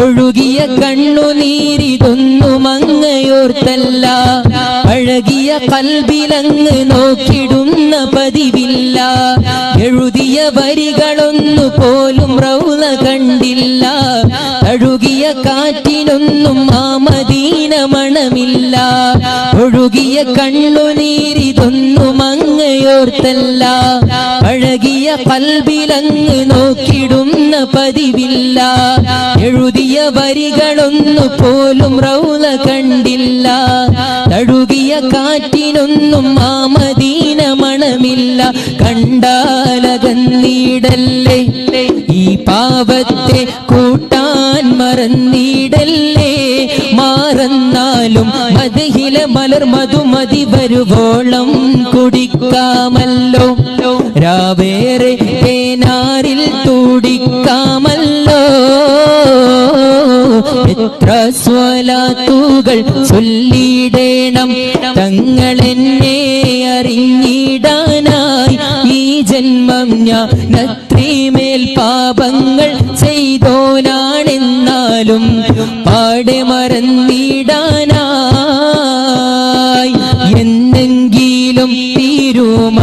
ഒഴുകിയ കണ്ണുനീരിതൊന്നും അങ്ങയോർത്തല്ല, അഴകിയ കൽബിലങ്ങ് നോക്കിടുന്ന പതിവില്ല. എഴുതിയ വരികളൊന്നു പോലും റൗള കണ്ടില്ല, അഴുകിയ കാറ്റിനൊന്നും ആ മദീന മണമില്ല. ഒഴുകിയ കണ്ണുനീരിതൊന്നും അങ്ങയോർത്തല്ല, അഴകിയ കൽബിലങ്ങ് നോക്കിടുന്ന പതിവില്ല. എഴുതിയ വരികളൊന്നു പോലും റൗള കണ്ടില്ല, തഴുകിയ കാറ്റിനൊന്നും ആ മദീന മണമില്ല. കണ്ടാലകന്നീടല്ലേ, ഈ പാവത്തെ കൂട്ടാൻ മറന്നീടല്ലേ. മാറന്നാലും മദഹിലെ മലർ മധുമതി വരുവോളം കുടിക്കാമല്ലോ, രാവേറെ തേനാരിൽ തുടിക്കാമല്ലോ. എത്ര സ്വലാത്തുകൾ ചൊല്ലിടണം തങ്ങളെന്നെ അറിഞ്ഞിടാനായി. ഈ ജന്മം ഞാൻ അത്രമേൽ പാപങ്ങൾ ചെയ്തോനാണെന്നാലും പാടെ മറന്നിടാനായി. എന്നെങ്കിലും തീരുമ